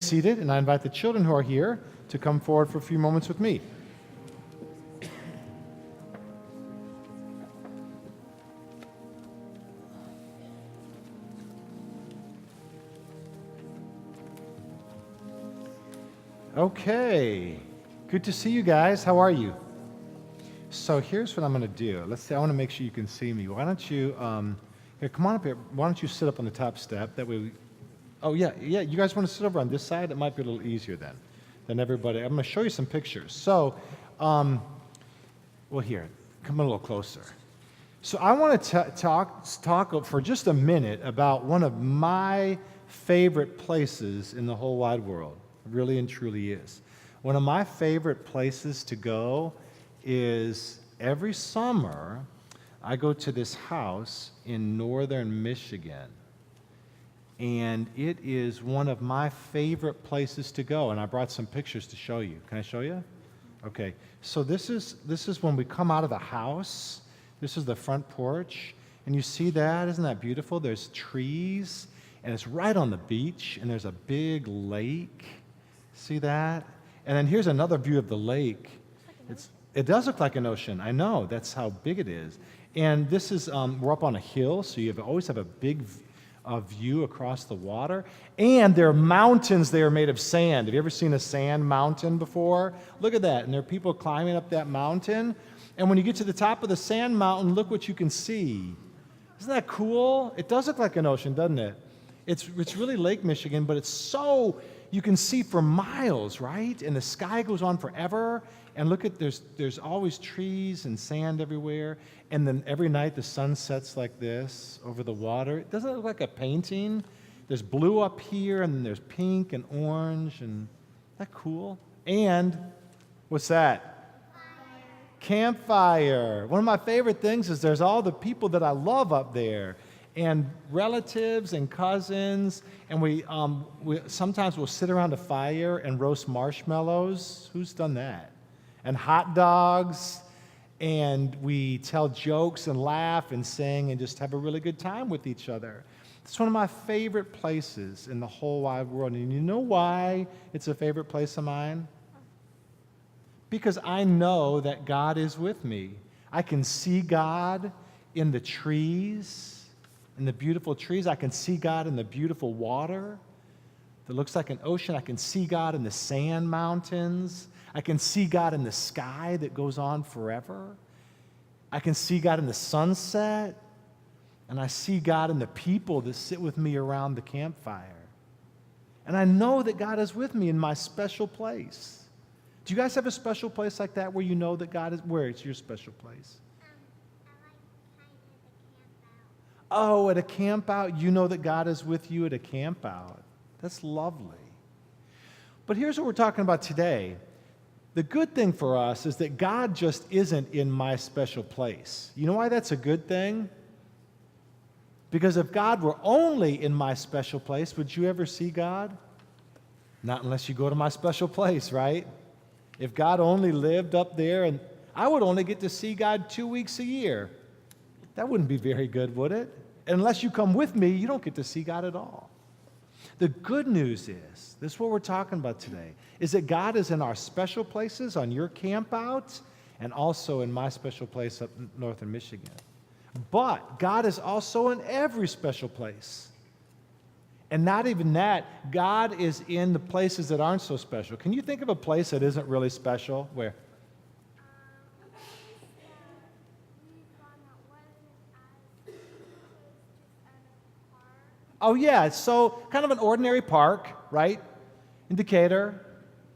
seated, and I invite the children who are here to come forward for a few moments with me. Okay, good to see you guys. How are you? So here's what I'm going to do. Let's see, I want to make sure you can see me. Why don't you, here, come on up here. Why don't you sit up on the top step? That way you guys want to sit over on this side? It might be a little easier than everybody. I'm going to show you some pictures. So, here, come a little closer. So I want to talk for just a minute about one of my favorite places in the whole wide world. It really and truly is. One of my favorite places to go is every summer I go to this house in northern Michigan. And it is one of my favorite places to go. And I brought some pictures to show you. Can I show you? Okay. So this is when we come out of the house. This is the front porch. And you see that? Isn't that beautiful? There's trees. And it's right on the beach. And there's a big lake. See that? And then here's another view of the lake. It does look like an ocean. I know. That's how big it is. And this is, we're up on a hill, so you always have a big view across the water. And there are mountains there made of sand. Have you ever seen a sand mountain before? Look at that. And there are people climbing up that mountain. And when you get to the top of the sand mountain, look what you can see. Isn't that cool? It does look like an ocean, doesn't it? It's really Lake Michigan, but it's so, you can see for miles, right? And the sky goes on forever. And look at, there's always trees and sand everywhere. And then every night the sun sets like this over the water. Doesn't it look like a painting? There's blue up here, and then there's pink and orange. And isn't that cool? And what's that? Campfire. One of my favorite things is there's all the people that I love up there. And relatives and cousins, and we sometimes we'll sit around a fire and roast marshmallows. Who's done that? And hot dogs, and we tell jokes and laugh and sing and just have a really good time with each other. It's one of my favorite places in the whole wide world. And you know why it's a favorite place of mine? Because I know that God is with me. I can see God in the trees, in the beautiful trees. I can see God in the beautiful water that looks like an ocean. I can see God in the sand mountains. I can see God in the sky that goes on forever. I can see God in the sunset. And I see God in the people that sit with me around the campfire. And I know that God is with me in my special place. Do you guys have a special place like that where you know that God is? Where it's your special place? Oh, at a camp out, you know that God is with you at a camp out. That's lovely. But here's what we're talking about today. The good thing for us is that God just isn't in my special place. You know why that's a good thing? Because if God were only in my special place, would you ever see God? Not unless you go to my special place, right? If God only lived up there, and I would only get to see God 2 weeks a year. That wouldn't be very good, would it? Unless you come with me, you don't get to see God at all. The good news is, this is what we're talking about today, is that God is in our special places on your camp out and also in my special place up north in Michigan. But God is also in every special place. And not even that, God is in the places that aren't so special. Can you think of a place that isn't really special? Where? Oh, yeah, so kind of an ordinary park, right? In Decatur.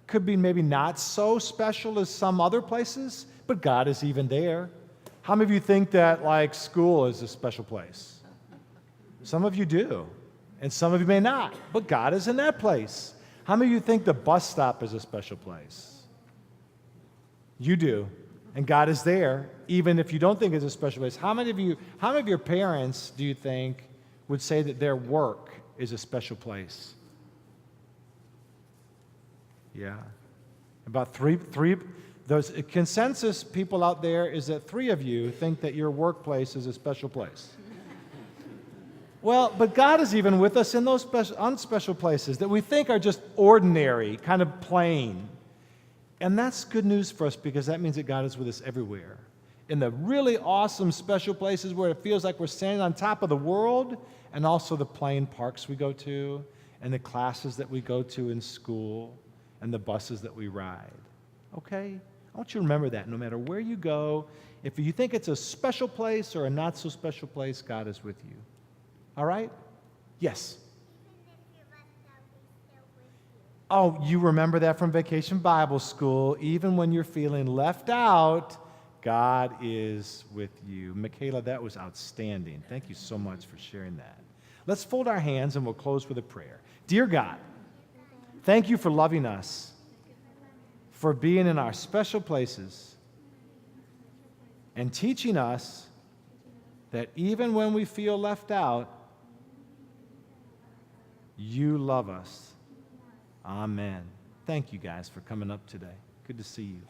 Could be maybe not so special as some other places, but God is even there. How many of you think that, like, school is a special place? Some of you do, and some of you may not, but God is in that place. How many of you think the bus stop is a special place? You do, and God is there, even if you don't think it's a special place. How many of your parents, do you think, would say that their work is a special place? Yeah. About three, those consensus people out there is that 3 of you think that your workplace is a special place. Well, but God is even with us in those unspecial places that we think are just ordinary, kind of plain. And that's good news for us because that means that God is with us everywhere. In the really awesome special places where it feels like we're standing on top of the world, and also the plain parks we go to, and the classes that we go to in school, and the buses that we ride. Okay? I want you to remember that no matter where you go, if you think it's a special place or a not so special place, God is with you. All right? Yes. Oh, you remember that from Vacation Bible School. Even when you're feeling left out, God is with you. Michaela, that was outstanding. Thank you so much for sharing that. Let's fold our hands and we'll close with a prayer. Dear God, thank you for loving us, for being in our special places, and teaching us that even when we feel left out, you love us. Amen. Thank you guys for coming up today. Good to see you.